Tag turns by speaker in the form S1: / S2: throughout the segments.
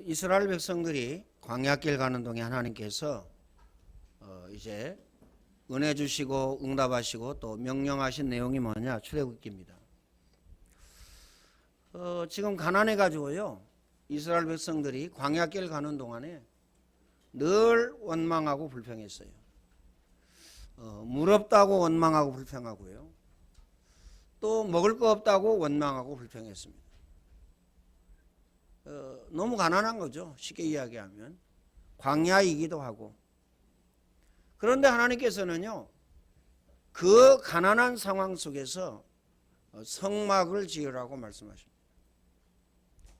S1: 이스라엘 백성들이 광야길 가는 동에 하나님께서 이제 은혜 주시고 응답하시고 또 명령하신 내용이 뭐냐? 출애굽기입니다. 지금 가난해 가지고요, 이스라엘 백성들이 광야길 가는 동안에 늘 원망하고 불평했어요. 물 없다고 원망하고 불평하고요, 또 먹을 거 없다고 원망하고 불평했습니다. 너무 가난한 거죠, 쉽게 이야기하면. 광야이기도 하고. 그런데 하나님께서는요, 그 가난한 상황 속에서 성막을 지으라고 말씀하십니다.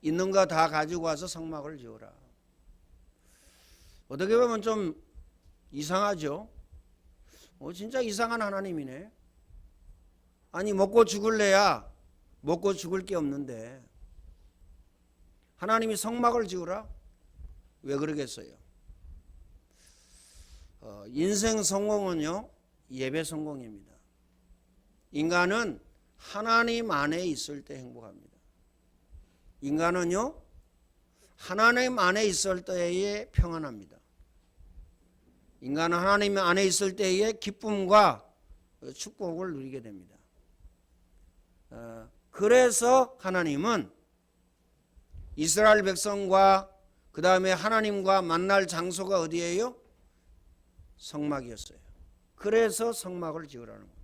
S1: 있는 거 다 가지고 와서 성막을 지으라. 어떻게 보면 좀 이상하죠. 진짜 이상한 하나님이네. 아니, 먹고 죽을래야 먹고 죽을 게 없는데 하나님이 성막을 지으라? 왜 그러겠어요? 인생 성공은요, 예배 성공입니다. 인간은 하나님 안에 있을 때 행복합니다. 인간은요, 하나님 안에 있을 때에 평안합니다. 인간은 하나님 안에 있을 때에 기쁨과 축복을 누리게 됩니다. 그래서 하나님은 이스라엘 백성과 그 다음에 하나님과 만날 장소가 어디예요? 성막이었어요. 그래서 성막을 지으라는 거예요.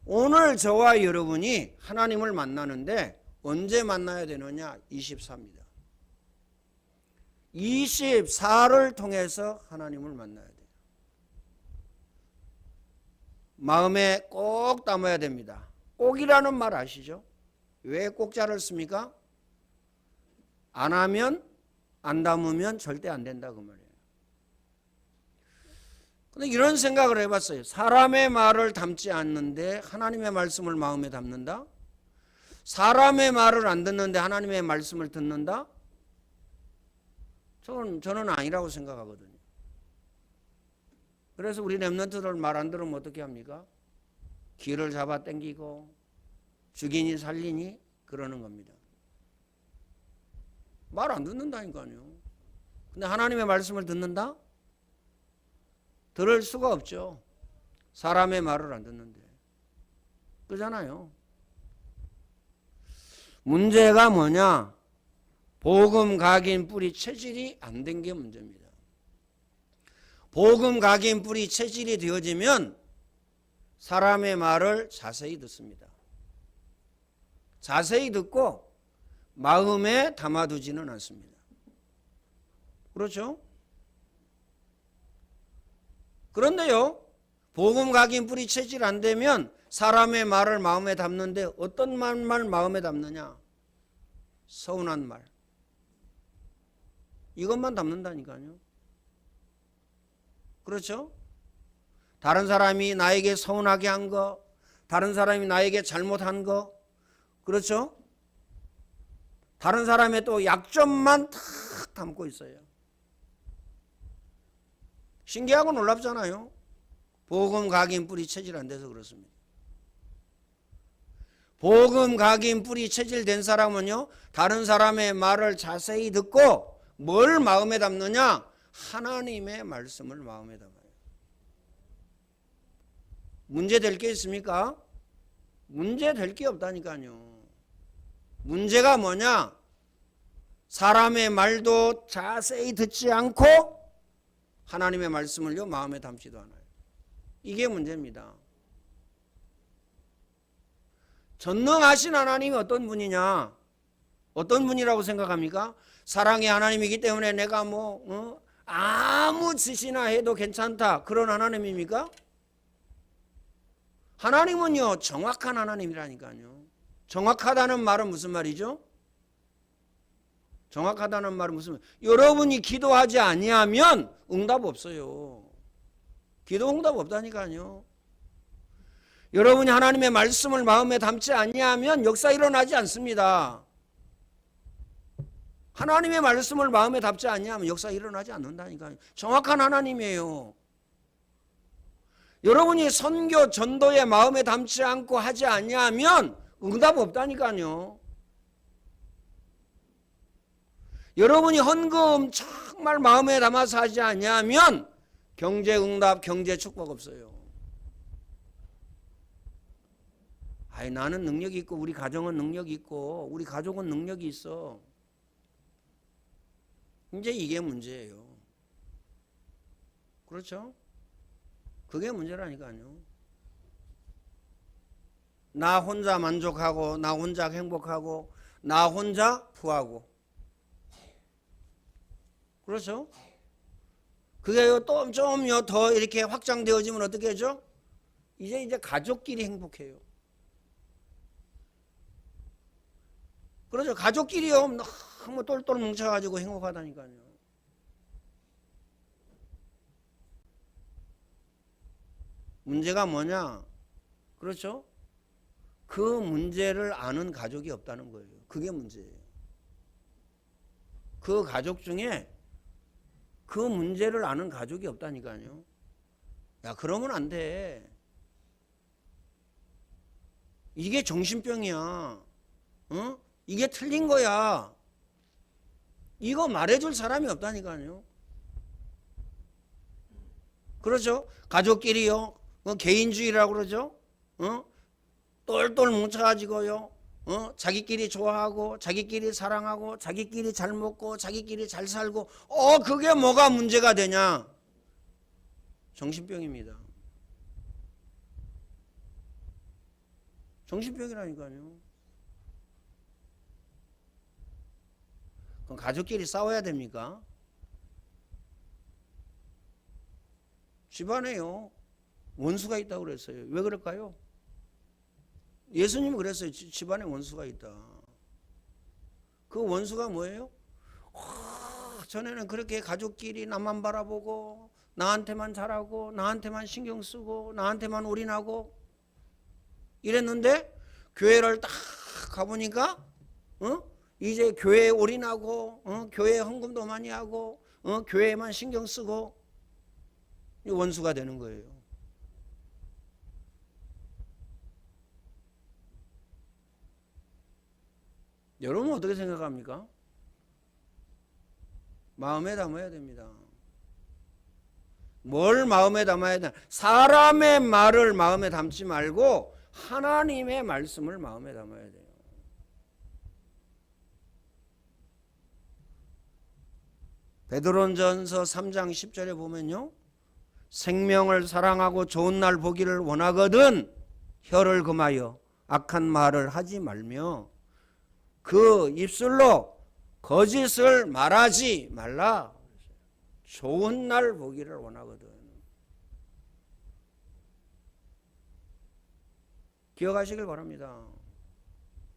S1: 오늘 저와 여러분이 하나님을 만나는데 언제 만나야 되느냐? 24입니다. 24를 통해서 하나님을 만나야 돼요. 마음에 꼭 담아야 됩니다. 꼭이라는 말 아시죠? 왜 꼭자를 씁니까? 안 하면, 안 담으면 절대 안 된다, 그 말이에요. 근데 이런 생각을 해봤어요. 사람의 말을 담지 않는데 하나님의 말씀을 마음에 담는다? 사람의 말을 안 듣는데 하나님의 말씀을 듣는다? 저는 아니라고 생각하거든요. 그래서 우리 렘넌트들 말 안 들으면 어떻게 합니까? 귀를 잡아 당기고 죽이니 살리니 그러는 겁니다. 말 안 듣는다니까요. 근데 하나님의 말씀을 듣는다? 들을 수가 없죠. 사람의 말을 안 듣는데. 그러잖아요. 문제가 뭐냐? 복음 각인 뿌리 체질이 안 된 게 문제입니다. 복음 각인 뿌리 체질이 되어지면 사람의 말을 자세히 듣습니다. 자세히 듣고 마음에 담아두지는 않습니다. 그렇죠? 그런데요, 복음 각인 뿌리 체질 안 되면 사람의 말을 마음에 담는데 어떤 말만 마음에 담느냐? 서운한 말. 이것만 담는다니까요. 그렇죠? 다른 사람이 나에게 서운하게 한 거, 다른 사람이 나에게 잘못한 거, 그렇죠? 다른 사람의 또 약점만 탁 담고 있어요. 신기하고 놀랍잖아요. 복음 각인 뿌리 체질 안 돼서 그렇습니다. 복음 각인 뿌리 체질된 사람은요, 다른 사람의 말을 자세히 듣고 뭘 마음에 담느냐? 하나님의 말씀을 마음에 담아요. 문제 될 게 있습니까? 문제 될 게 없다니까요. 문제가 뭐냐? 사람의 말도 자세히 듣지 않고 하나님의 말씀을요, 마음에 담지도 않아요. 이게 문제입니다. 전능하신 하나님이 어떤 분이냐? 어떤 분이라고 생각합니까? 사랑의 하나님이기 때문에 내가 아무 짓이나 해도 괜찮다, 그런 하나님입니까? 하나님은요, 정확한 하나님이라니까요. 정확하다는 말은 무슨 말이죠? 정확하다는 말은 무슨 말? 여러분이 기도하지 아니하면 응답 없어요. 기도 응답 없다니까요. 여러분이 하나님의 말씀을 마음에 담지 아니하면 역사 일어나지 않습니다. 하나님의 말씀을 마음에 담지 아니하면 역사 일어나지 않는다니까요. 정확한 하나님이에요. 여러분이 선교 전도에 마음에 담지 않고 하지 아니하면 응답 없다니까요. 여러분이 헌금 정말 마음에 담아서 하지 아니하면 경제응답, 경제축복 없어요. 아이, 나는 능력이 있고 우리 가정은 능력이 있고 우리 가족은 능력이 있어. 이제 이게 문제예요. 그렇죠? 그게 문제라니까요. 나 혼자 만족하고 나 혼자 행복하고 나 혼자 부하고. 그렇죠? 그게 또 좀 더 이렇게 확장되어지면 어떻게 하죠? 이제 가족끼리 행복해요. 그렇죠? 가족끼리요 너무 똘똘 뭉쳐가지고 행복하다니까요. 문제가 뭐냐? 그렇죠? 그 문제를 아는 가족이 없다는 거예요. 그게 문제예요. 그 가족 중에 그 문제를 아는 가족이 없다니까요. 야, 그러면 안 돼. 이게 정신병이야. 어? 이게 틀린 거야. 이거 말해줄 사람이 없다니까요. 그렇죠? 가족끼리요. 개인주의라고 그러죠. 똘똘 뭉쳐가지고요. 자기끼리 좋아하고 자기끼리 사랑하고 자기끼리 잘 먹고 자기끼리 잘 살고 그게 뭐가 문제가 되냐? 정신병입니다. 정신병이라니까요. 그럼 가족끼리 싸워야 됩니까? 집안에요 원수가 있다고 그랬어요. 왜 그럴까요? 예수님이 그랬어요. 집안에 원수가 있다. 그 원수가 뭐예요? 전에는 그렇게 가족끼리 나만 바라보고 나한테만 잘하고 나한테만 신경 쓰고 나한테만 올인하고 이랬는데 교회를 딱 가보니까 이제 교회에 올인하고 교회에 헌금도 많이 하고 교회에만 신경 쓰고 원수가 되는 거예요. 여러분은 어떻게 생각합니까? 마음에 담아야 됩니다. 뭘 마음에 담아야 되나? 사람의 말을 마음에 담지 말고 하나님의 말씀을 마음에 담아야 돼요. 베드로전서 3장 10절에 보면요. 생명을 사랑하고 좋은 날 보기를 원하거든 혀를 금하여 악한 말을 하지 말며 그 입술로 거짓을 말하지 말라. 좋은 날 보기를 원하거든. 기억하시길 바랍니다.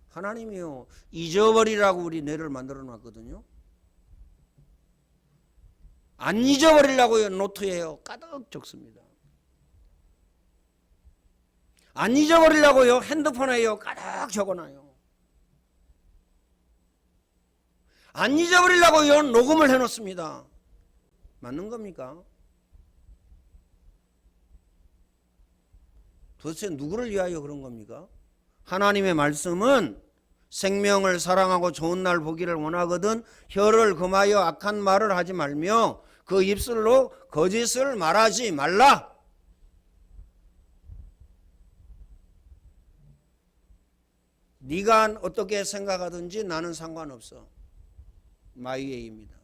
S1: 하나님이요 잊어버리라고 우리 뇌를 만들어 놨거든요. 안 잊어버리려고요 노트에요 가득 적습니다. 안 잊어버리려고요 핸드폰에요 가득 적어놔요. 안 잊어버리려고요 녹음을 해놓습니다. 맞는 겁니까? 도대체 누구를 위하여 그런 겁니까? 하나님의 말씀은 생명을 사랑하고 좋은 날 보기를 원하거든 혀를 금하여 악한 말을 하지 말며 그 입술로 거짓을 말하지 말라. 네가 어떻게 생각하든지 나는 상관없어. 마이웨이입니다.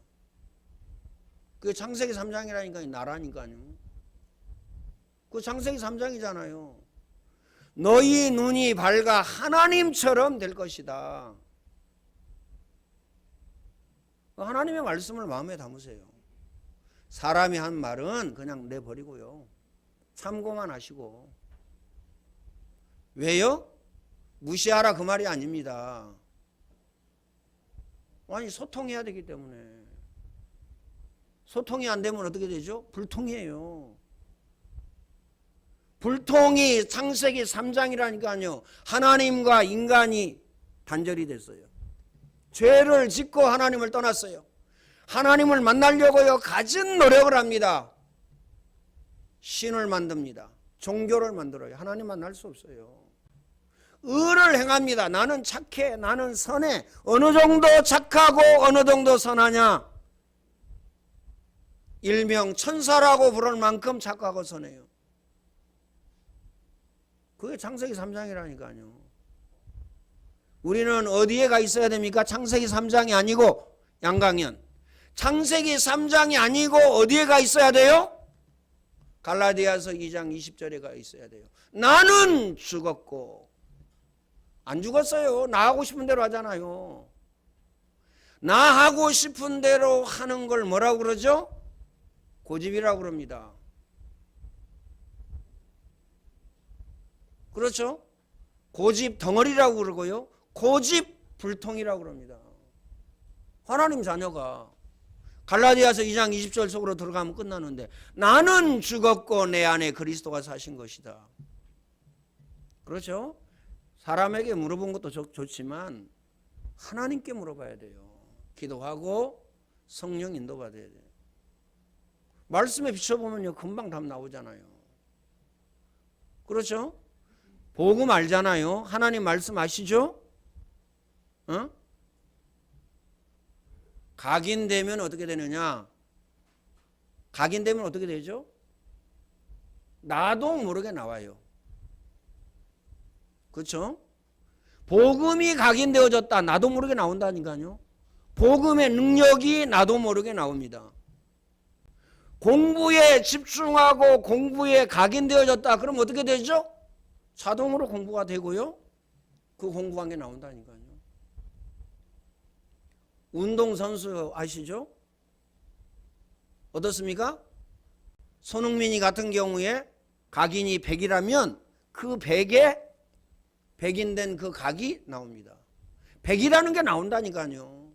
S1: 그 창세기 3장이라니까 나라니까요. 그 창세기 3장이잖아요. 너희 눈이 밝아 하나님처럼 될 것이다. 하나님의 말씀을 마음에 담으세요. 사람이 한 말은 그냥 내버리고요. 참고만 하시고. 왜요? 무시하라 그 말이 아닙니다. 아니 소통해야 되기 때문에. 소통이 안 되면 어떻게 되죠? 불통이에요. 불통이 창세기 3장이라니까요. 하나님과 인간이 단절이 됐어요. 죄를 짓고 하나님을 떠났어요. 하나님을 만나려고요 가진 노력을 합니다. 신을 만듭니다. 종교를 만들어요. 하나님 만날 수 없어요. 의를 행합니다. 나는 착해, 나는 선해. 어느 정도 착하고 어느 정도 선하냐? 일명 천사라고 부를 만큼 착하고 선해요. 그게 창세기 3장이라니까요. 우리는 어디에 가 있어야 됩니까? 창세기 3장이 아니고 양강연. 창세기 3장이 아니고 어디에 가 있어야 돼요? 갈라디아서 2장 20절에 가 있어야 돼요. 나는 죽었고. 안 죽었어요. 나 하고 싶은 대로 하잖아요. 나 하고 싶은 대로 하는 걸 뭐라고 그러죠? 고집이라고 그럽니다. 그렇죠? 고집 덩어리라고 그러고요. 고집 불통이라고 그럽니다. 하나님 자녀가 갈라디아서 2장 20절 속으로 들어가면 끝나는데 나는 죽었고 내 안에 그리스도가 사신 것이다. 그렇죠? 사람에게 물어본 것도 좋지만 하나님께 물어봐야 돼요. 기도하고 성령 인도받아야 돼요. 말씀에 비춰보면요 금방 답 나오잖아요. 그렇죠? 복음 알잖아요. 하나님 말씀 아시죠? 어? 각인되면 어떻게 되느냐? 각인되면 어떻게 되죠? 나도 모르게 나와요. 그렇죠? 복음이 각인되어졌다. 나도 모르게 나온다니까요. 복음의 능력이 나도 모르게 나옵니다. 공부에 집중하고 공부에 각인되어졌다. 그럼 어떻게 되죠? 자동으로 공부가 되고요. 그 공부한 게 나온다니까요. 운동선수 아시죠? 어떻습니까? 손흥민이 같은 경우에 각인이 100이라면 그 100에 백인된 그 각이 나옵니다. 100이라는 게 나온다니까요.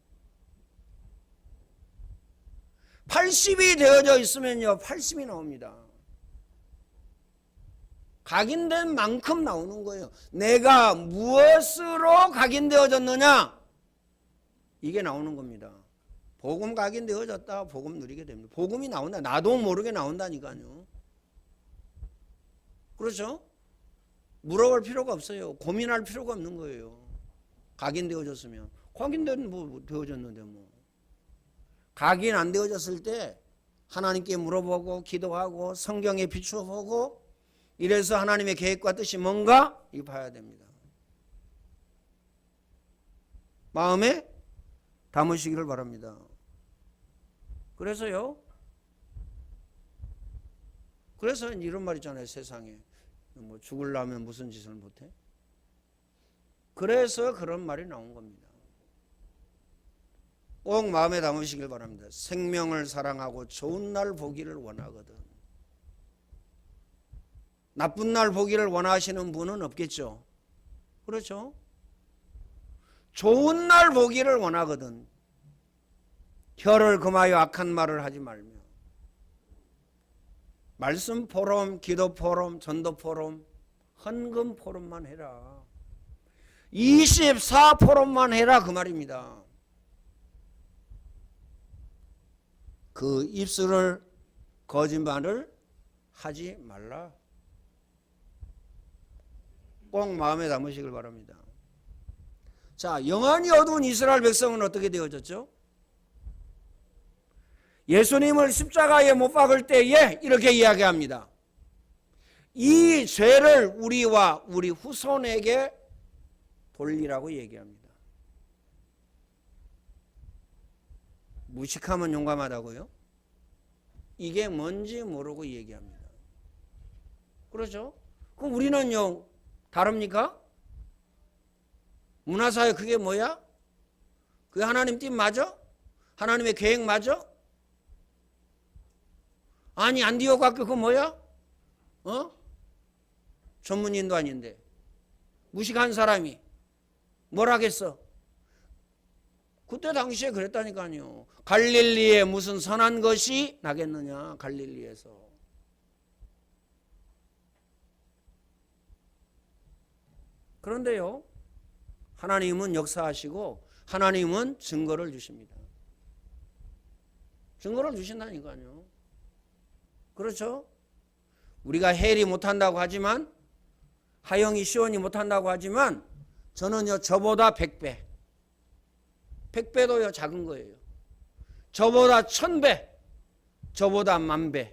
S1: 80이 되어져 있으면요 80이 나옵니다. 각인된 만큼 나오는 거예요. 내가 무엇으로 각인되어졌느냐? 이게 나오는 겁니다. 복음 각인되어졌다. 복음 누리게 됩니다. 복음이 나온다. 나도 모르게 나온다니까요. 그렇죠? 물어볼 필요가 없어요. 고민할 필요가 없는 거예요. 각인되어졌으면. 각인된 뭐 되어졌는데 뭐. 각인 안 되어졌을 때 하나님께 물어보고 기도하고 성경에 비춰보고 이래서 하나님의 계획과 뜻이 뭔가 이거 봐야 됩니다. 마음에 담으시기를 바랍니다. 그래서 이런 말 있잖아요. 세상에 뭐 죽으려면 무슨 짓을 못해? 그래서 그런 말이 나온 겁니다. 꼭 마음에 담으시길 바랍니다. 생명을 사랑하고 좋은 날 보기를 원하거든. 나쁜 날 보기를 원하시는 분은 없겠죠. 그렇죠? 좋은 날 보기를 원하거든. 혀를 금하여 악한 말을 하지 말며 말씀 포럼, 기도 포럼, 전도 포럼, 헌금 포럼만 해라. 24 포럼만 해라 그 말입니다. 그 입술을 거짓말을 하지 말라. 꼭 마음에 담으시길 바랍니다. 자, 영안이 어두운 이스라엘 백성은 어떻게 되어졌죠? 예수님을 십자가에 못 박을 때에 이렇게 이야기합니다. 이 죄를 우리와 우리 후손에게 돌리라고 얘기합니다. 무식하면 용감하다고요? 이게 뭔지 모르고 얘기합니다. 그렇죠? 그럼 우리는요 다릅니까? 문화사회 그게 뭐야? 그게 하나님 뜻 맞아? 하나님의 계획 맞아? 아니 안디옥 그거 뭐야? 전문인도 아닌데 무식한 사람이 뭘 하겠어? 그때 당시에 그랬다니까요. 갈릴리에 무슨 선한 것이 나겠느냐? 갈릴리에서. 그런데요 하나님은 역사하시고 하나님은 증거를 주십니다. 증거를 주신다니까요. 그렇죠? 우리가 해리 못한다고 하지만 하영이 시원이 못한다고 하지만 저는요 저보다 100배 100배도요 작은 거예요. 저보다 1000배 저보다 10,000배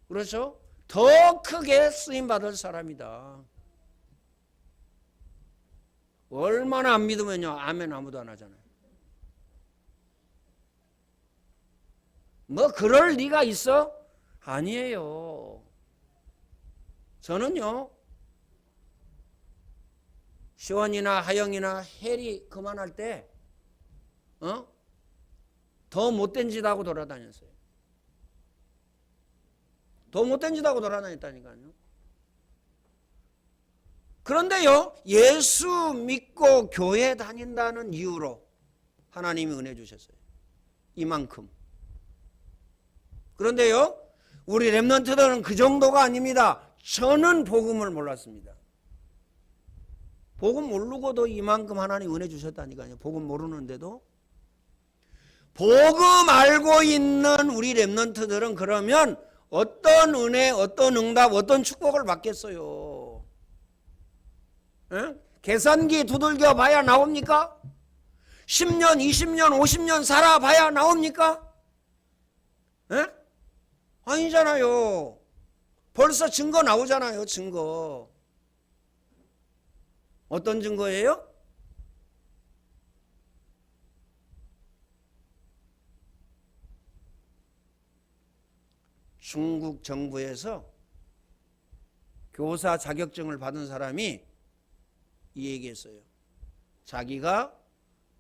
S1: 그렇죠? 더 크게 쓰임받을 사람이다. 얼마나 안 믿으면요 아멘 아무도 안 하잖아요. 뭐 그럴 리가 있어? 아니에요. 저는요 시원이나 하영이나 혜리 그만할 때 더 못된 짓 하고 돌아다녔어요. 더 못된 짓 하고 돌아다녔다니까요. 그런데요 예수 믿고 교회 다닌다는 이유로 하나님이 은혜 주셨어요. 이만큼. 그런데요 우리 렘넌트들은 그 정도가 아닙니다. 저는 복음을 몰랐습니다. 복음 모르고도 이만큼 하나님 은혜 주셨다니까요. 복음 모르는데도. 복음 알고 있는 우리 렘넌트들은 그러면 어떤 은혜, 어떤 응답, 어떤 축복을 받겠어요? 에? 계산기 두들겨 봐야 나옵니까? 10년, 20년, 50년 살아봐야 나옵니까? 에? 아니잖아요. 벌써 증거 나오잖아요. 증거. 어떤 증거예요? 중국 정부에서 교사 자격증을 받은 사람이 이 얘기했어요. 자기가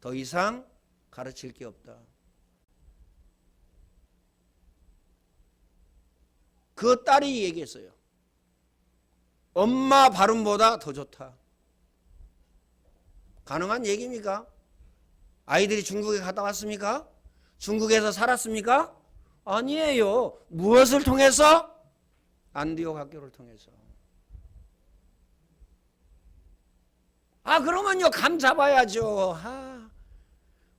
S1: 더 이상 가르칠 게 없다. 그 딸이 얘기했어요. 엄마 발음보다 더 좋다. 가능한 얘기입니까? 아이들이 중국에 갔다 왔습니까? 중국에서 살았습니까? 아니에요. 무엇을 통해서? 안디옥 학교를 통해서. 그러면요 감 잡아야죠.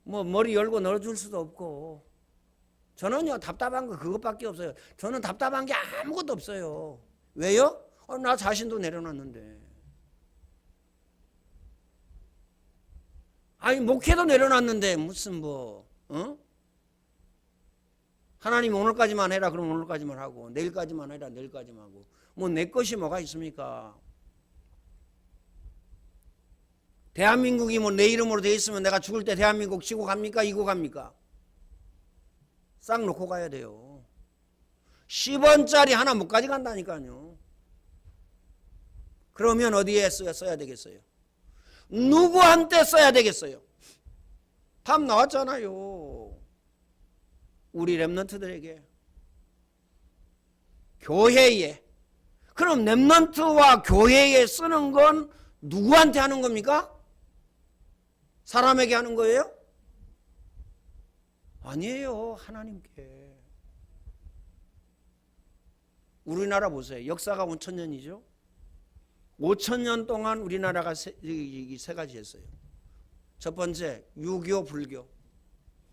S1: 뭐 머리 열고 넣어줄 수도 없고. 저는요 답답한 거 그것밖에 없어요. 저는 답답한 게 아무것도 없어요. 왜요? 나 자신도 내려놨는데. 목회도 내려놨는데 무슨 하나님 오늘까지만 해라 그러면 오늘까지만 하고 내일까지만 해라 내일까지만 하고 뭐 내 것이 뭐가 있습니까? 대한민국이 뭐 내 이름으로 돼 있으면 내가 죽을 때 대한민국 지고 갑니까? 이고 갑니까? 싹 놓고 가야 돼요. 10원짜리 하나 못 가져간다니까요. 그러면 어디에 써야 되겠어요? 누구한테 써야 되겠어요? 답 나왔잖아요. 우리 렘넌트들에게. 교회에. 그럼 렘넌트와 교회에 쓰는 건 누구한테 하는 겁니까? 사람에게 하는 거예요? 아니에요. 하나님께. 우리나라 보세요. 역사가 5,000년이죠. 5,000년 동안 우리나라가 세 가지 했어요. 첫 번째, 유교 불교.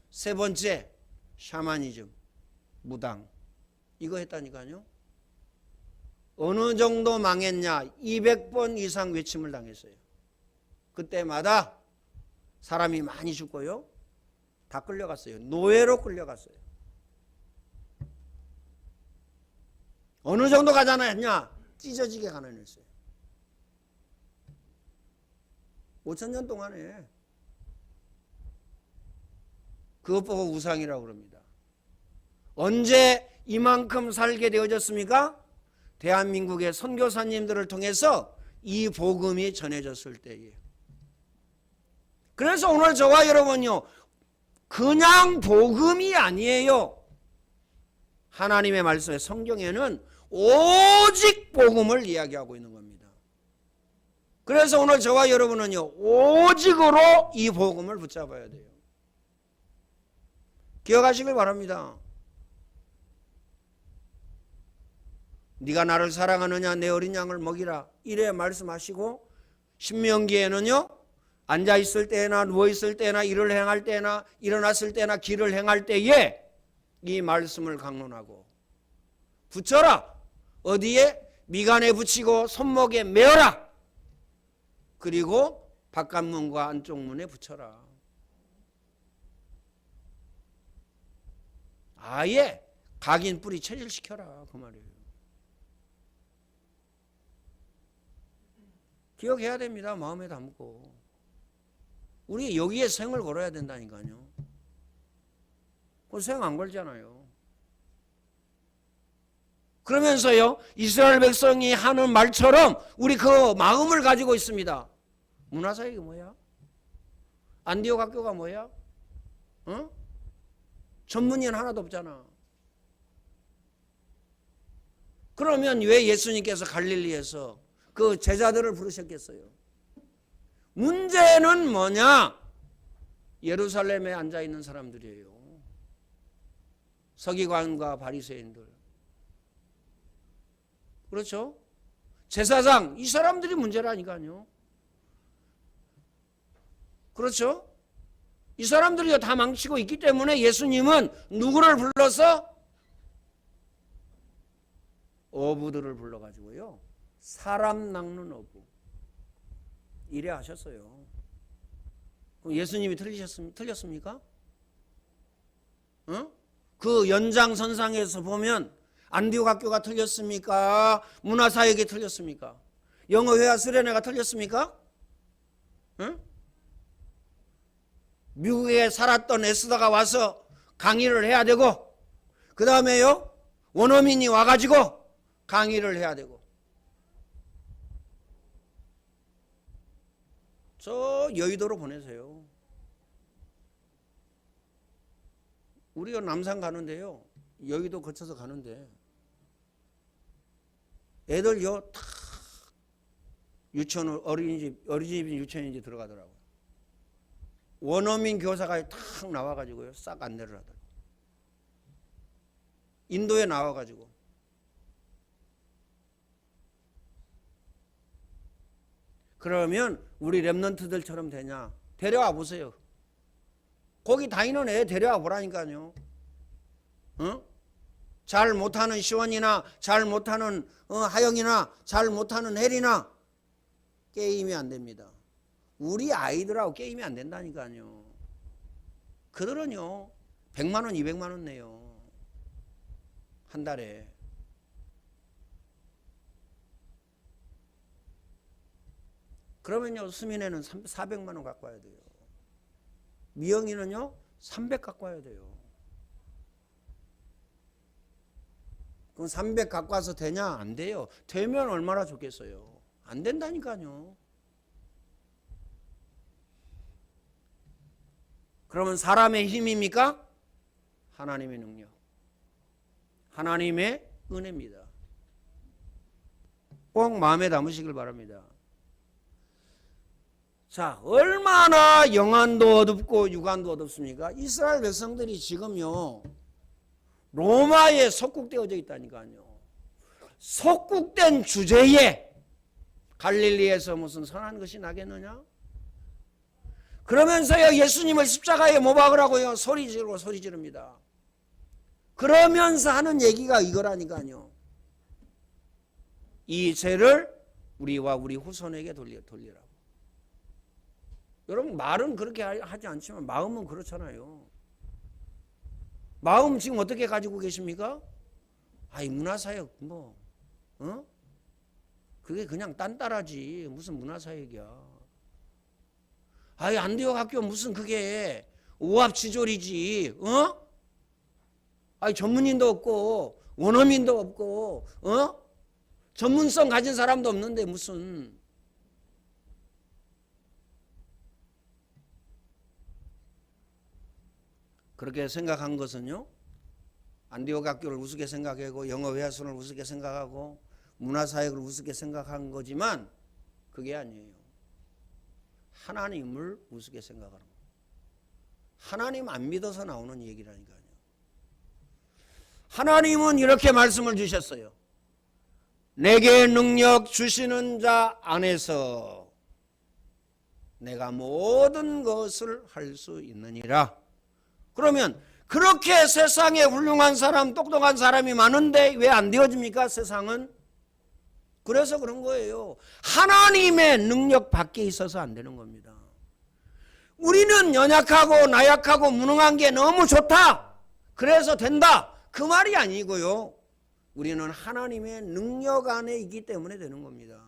S1: 세 번째, 샤머니즘, 무당. 이거 했다니까요. 어느 정도 망했냐? 200번 이상 외침을 당했어요. 그때마다 사람이 많이 죽고요. 다 끌려갔어요. 노예로 끌려갔어요. 어느 정도 가잖아 했냐? 찢어지게 가난했어요. 5,000년 동안에. 그것 보고 우상이라고 그럽니다. 언제 이만큼 살게 되어졌습니까? 대한민국의 선교사님들을 통해서 이 복음이 전해졌을 때에. 그래서 오늘 저와 여러분요, 그냥 복음이 아니에요. 하나님의 말씀에 성경에는 오직 복음을 이야기하고 있는 겁니다. 그래서 오늘 저와 여러분은요, 오직으로 이 복음을 붙잡아야 돼요. 기억하시길 바랍니다. 네가 나를 사랑하느냐 내 어린 양을 먹이라 이래 말씀하시고 신명기에는요 앉아있을 때나 누워있을 때나 일을 행할 때나 일어났을 때나 길을 행할 때에 이 말씀을 강론하고 붙여라. 어디에? 미간에 붙이고 손목에 메어라. 그리고 바깥문과 안쪽 문에 붙여라. 아예 각인 뿌리 체질시켜라 그 말이에요. 기억해야 됩니다. 마음에 담고. 우리 여기에 생을 걸어야 된다니까요. 그 생 안 걸잖아요. 그러면서요, 이스라엘 백성이 하는 말처럼 우리 그 마음을 가지고 있습니다. 문화사역이 뭐야? 안디옥 학교가 뭐야? 어? 전문의는 하나도 없잖아. 그러면 왜 예수님께서 갈릴리에서 그 제자들을 부르셨겠어요? 문제는 뭐냐? 예루살렘에 앉아있는 사람들이에요. 서기관과 바리새인들. 그렇죠? 제사장, 이 사람들이 문제라니까요. 그렇죠? 이 사람들이 다 망치고 있기 때문에 예수님은 누구를 불러서? 어부들을 불러가지고요, 사람 낚는 어부 이래 하셨어요. 그럼 예수님이 틀렸습니까? 어? 그 연장선상에서 보면 안디옥 학교가 틀렸습니까? 문화사역이 틀렸습니까? 영어회화 수련회가 틀렸습니까? 응? 미국에 살았던 에스더가 와서 강의를 해야 되고, 그 다음에요, 원어민이 와가지고 강의를 해야 되고. 저 여의도로 보내세요. 우리가 남산 가는데요, 여의도 거쳐서 가는데 애들요 다 유치원, 어린이집 유치원인지 들어가더라고요. 원어민 교사가 탁 나와가지고요, 싹 안내를 하더라고요. 인도에 나와가지고. 그러면 우리 랩런트들처럼 되냐? 데려와 보세요. 거기 다니는 애 데려와 보라니까요. 어? 잘 못하는 시원이나 잘 못하는 하영이나 잘 못하는 혜리나 게임이 안 됩니다. 우리 아이들하고 게임이 안 된다니까요. 그들은요 100만 원 200만 원 내요, 한 달에. 그러면요 수민이는 400만 원 갖고 와야 돼요. 미영이는요 300 갖고 와야 돼요. 그럼 300 갖고 와서 되냐? 안 돼요. 되면 얼마나 좋겠어요. 안 된다니까요. 그러면 사람의 힘입니까? 하나님의 능력, 하나님의 은혜입니다. 꼭 마음에 담으시길 바랍니다. 자, 얼마나 영안도 어둡고 육안도 어둡습니까? 이스라엘 백성들이 지금요 로마에 속국되어져 있다니까요. 속국된 주제에 갈릴리에서 무슨 선한 것이 나겠느냐? 그러면서요 예수님을 십자가에 못 박으라고요 소리 지릅니다. 그러면서 하는 얘기가 이거라니까요. 이 죄를 우리와 우리 후손에게 돌리라고. 여러분, 말은 그렇게 하지 않지만 마음은 그렇잖아요. 마음 지금 어떻게 가지고 계십니까? 아이 문화사역 그게 그냥 딴따라지 무슨 문화사역이야. 아이 안디옥 학교 무슨 그게 오합지졸이지. 아이 전문인도 없고 원어민도 없고 전문성 가진 사람도 없는데 무슨. 그렇게 생각한 것은요, 안디옥 학교를 우습게 생각하고 영어회화순을 우습게 생각하고 문화사역을 우습게 생각한 거지만 그게 아니에요. 하나님을 우습게 생각하는 거예요. 하나님 안 믿어서 나오는 얘기라니까요. 하나님은 이렇게 말씀을 주셨어요. 내게 능력 주시는 자 안에서 내가 모든 것을 할 수 있느니라. 그러면 그렇게 세상에 훌륭한 사람, 똑똑한 사람이 많은데 왜 안 되어집니까? 세상은 그래서 그런 거예요. 하나님의 능력 밖에 있어서 안 되는 겁니다. 우리는 연약하고 나약하고 무능한 게 너무 좋다, 그래서 된다, 그 말이 아니고요. 우리는 하나님의 능력 안에 있기 때문에 되는 겁니다.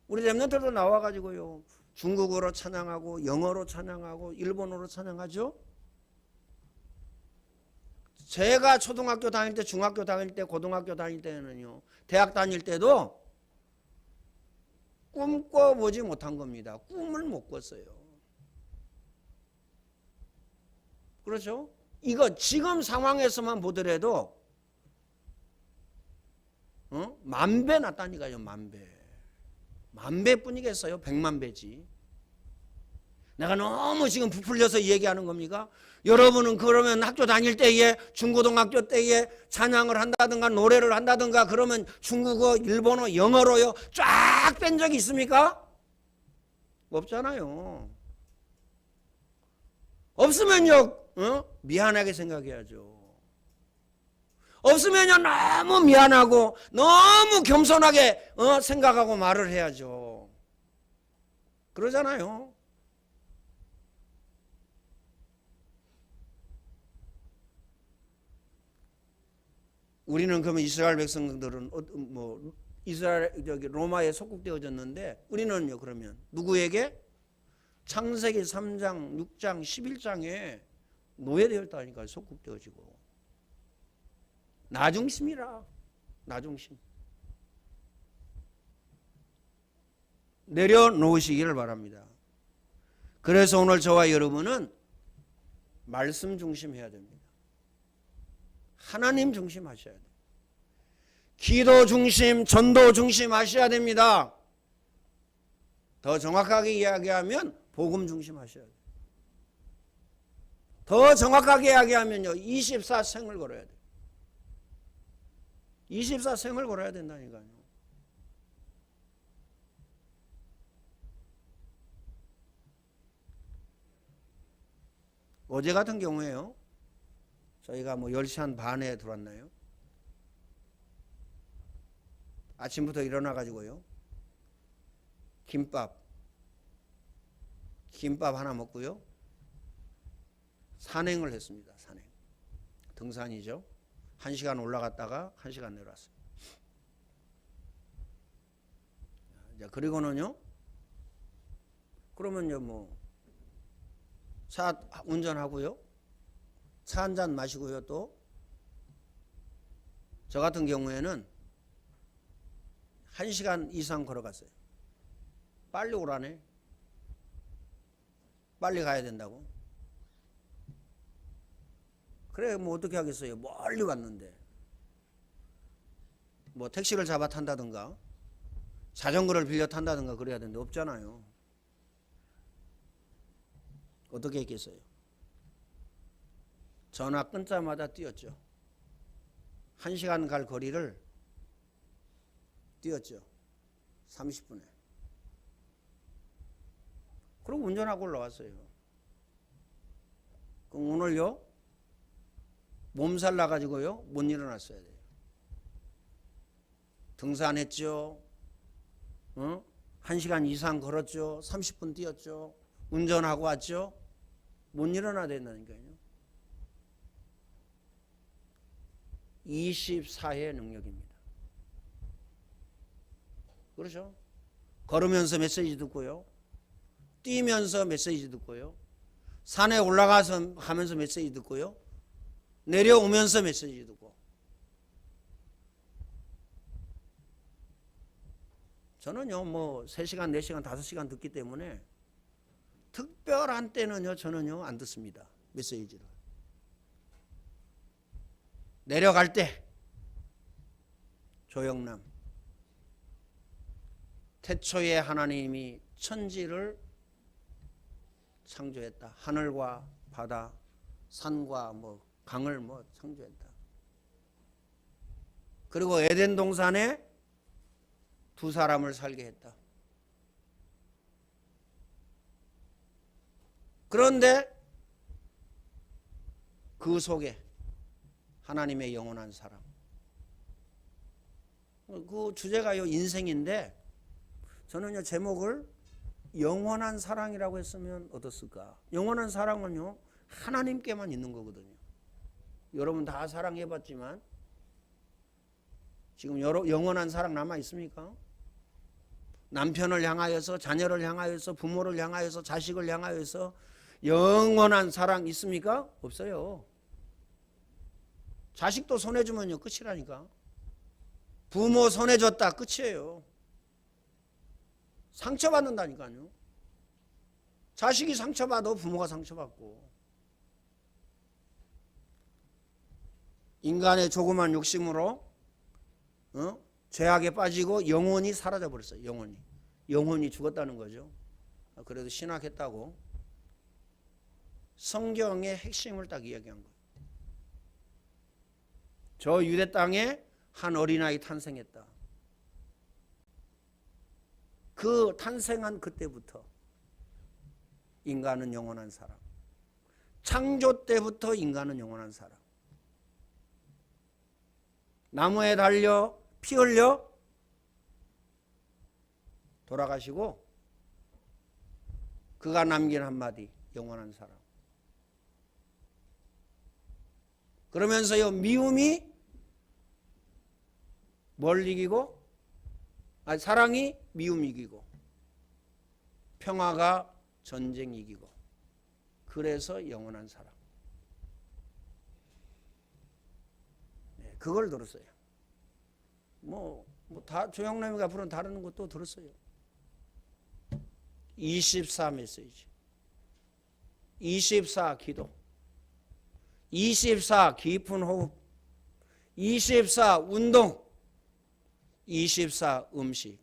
S1: 우리 렘넌트도 나와가지고요, 중국어로 찬양하고 영어로 찬양하고 일본어로 찬양하죠. 제가 초등학교 다닐 때, 중학교 다닐 때, 고등학교 다닐 때는요, 대학 다닐 때도 꿈꿔보지 못한 겁니다. 꿈을 못 꿨어요. 그렇죠? 이거 지금 상황에서만 보더라도 만 배 낫다니까요. 만 배뿐이겠어요? 100만 배지. 내가 너무 지금 부풀려서 얘기하는 겁니까? 여러분은 그러면 학교 다닐 때에, 중고등학교 때에 찬양을 한다든가 노래를 한다든가 그러면 중국어, 일본어, 영어로요 쫙 뺀 적이 있습니까? 없잖아요. 없으면요 미안하게 생각해야죠. 없으면요 너무 미안하고 너무 겸손하게 생각하고 말을 해야죠. 그러잖아요. 우리는 그러면 이스라엘 백성들은 이스라엘 로마에 속국되어졌는데 우리는요 그러면 누구에게? 창세기 3장, 6장, 11장에 노예되었다니까요. 속국되어지고. 나중심이라. 나중심. 내려놓으시기를 바랍니다. 그래서 오늘 저와 여러분은 말씀 중심해야 됩니다. 하나님 중심 하셔야 돼요. 기도 중심, 전도 중심 하셔야 됩니다. 더 정확하게 이야기하면 복음 중심 하셔야 돼요. 더 정확하게 이야기하면요 24생을 걸어야 돼요. 24생을 걸어야 된다니까요. 어제 같은 경우에요, 저희가 10시 한 반에 들어왔나요? 아침부터 일어나가지고요, 김밥 하나 먹고요, 산행을 했습니다. 산행. 등산이죠. 1시간 올라갔다가 1시간 내려왔어요. 그리고는요, 그러면요, 차 운전하고요, 차 한 잔 마시고요, 또 저 같은 경우에는 1시간 이상 걸어갔어요. 빨리 오라네. 빨리 가야 된다고. 그래 어떻게 하겠어요. 멀리 왔는데. 택시를 잡아 탄다든가 자전거를 빌려 탄다든가 그래야 되는데 없잖아요. 어떻게 했겠어요. 전화 끊자마자 뛰었죠. 1시간 갈 거리를 뛰었죠. 30분에. 그리고 운전하고 올라왔어요. 그럼 오늘요, 몸살 나가지고요, 못 일어났어야 돼요. 등산했죠. 1시간 이상 걸었죠. 30분 뛰었죠. 운전하고 왔죠. 못 일어나야 된다니까요. 24의 능력입니다. 그렇죠? 걸으면서 메시지 듣고요, 뛰면서 메시지 듣고요, 산에 올라가서 하면서 메시지 듣고요, 내려오면서 메시지 듣고. 저는요 3시간, 4시간, 5시간 듣기 때문에 특별한 때는요 저는요 안 듣습니다. 메시지를. 내려갈 때 조영남, 태초에 하나님이 천지를 창조했다. 하늘과 바다, 산과 강을 창조했다. 그리고 에덴 동산에 두 사람을 살게 했다. 그런데 그 속에 하나님의 영원한 사랑, 그 주제가요 인생인데 저는요 제목을 영원한 사랑이라고 했으면 어떻을까? 영원한 사랑은요 하나님께만 있는 거거든요. 여러분 다 사랑해봤지만 지금 영원한 사랑 남아 있습니까? 남편을 향하여서, 자녀를 향하여서, 부모를 향하여서, 자식을 향하여서 영원한 사랑 있습니까? 없어요. 자식도 손해주면요 끝이라니까. 부모 손해줬다 끝이에요. 상처받는다니까요. 자식이 상처받아 부모가 상처받고. 인간의 조그만 욕심으로 죄악에 빠지고 영혼이 사라져 버렸어요. 영혼이 죽었다는 거죠. 그래도 신학했다고 성경의 핵심을 딱 이야기한 거예요. 저 유대 땅에 한 어린아이 탄생했다. 그 탄생한 그때부터 인간은 영원한 사람. 창조 때부터 인간은 영원한 사람. 나무에 달려 피 흘려 돌아가시고 그가 남긴 한마디 영원한 사람. 그러면서요 미움이 뭘 이기고? 사랑이 미움 이기고 평화가 전쟁 이기고 그래서 영원한 사랑. 네, 그걸 들었어요. 다 조영남이가 부른 다른 것도 들었어요. 24 메시지, 24 기도, 24 깊은 호흡, 24 운동, 24 음식.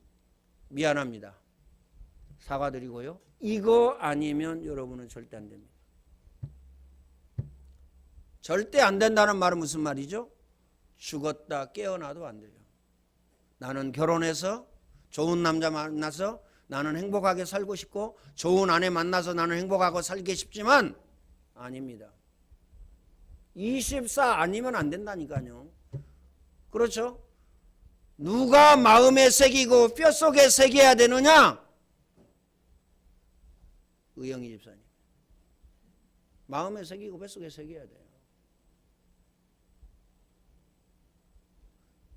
S1: 미안합니다. 사과드리고요. 이거 아니면 여러분은 절대 안 됩니다. 절대 안 된다는 말은 무슨 말이죠? 죽었다 깨어나도 안 돼요. 나는 결혼해서 좋은 남자 만나서 나는 행복하게 살고 싶고 좋은 아내 만나서 나는 행복하고 살기 싶지만 아닙니다. 24 아니면 안 된다니까요. 그렇죠? 누가 마음에 새기고 뼛속에 새겨야 되느냐? 의영이 집사님. 마음에 새기고 뼛속에 새겨야 돼요.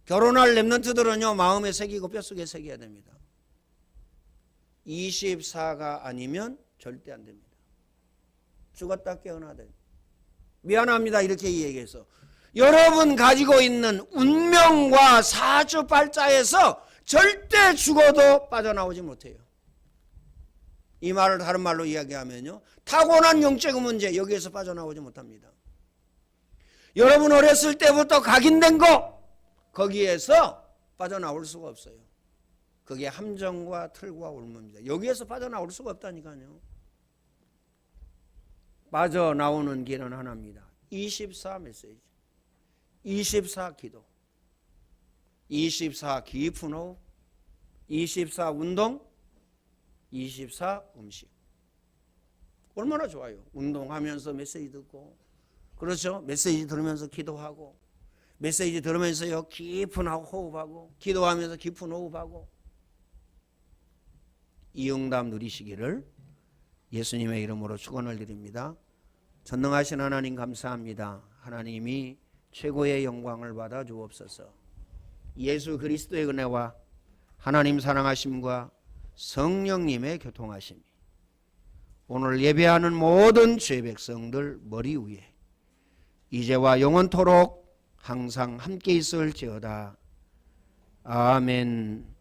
S1: 결혼할 랩런트들은요 마음에 새기고 뼛속에 새겨야 됩니다. 24가 아니면 절대 안 됩니다. 죽었다 깨어나다. 미안합니다 이렇게 얘기해서 여러분 가지고 있는 운명과 사주팔자에서 절대 죽어도 빠져나오지 못해요. 이 말을 다른 말로 이야기하면요 타고난 영적 문제 여기에서 빠져나오지 못합니다. 여러분 어렸을 때부터 각인된 거 거기에서 빠져나올 수가 없어요. 그게 함정과 틀과 올무입니다. 여기에서 빠져나올 수가 없다니까요. 빠져나오는 길은 하나입니다. 24 메시지, 24 기도, 24 깊은 호흡, 24 운동, 24 음식. 얼마나 좋아요. 운동하면서 메시지 듣고, 그렇죠? 메시지 들으면서 기도하고, 메시지 들으면서요 깊은 호흡하고, 기도하면서 깊은 호흡하고. 이 응답 누리시기를 예수님의 이름으로 축원을 드립니다. 전능하신 하나님 감사합니다. 하나님이 최고의 영광을 받아 주옵소서. 예수 그리스도의 은혜와 하나님 사랑하심과 성령님의 교통하심이 오늘 예배하는 모든 죄 백성들 머리 위에 이제와 영원토록 항상 함께 있을지어다. 아멘.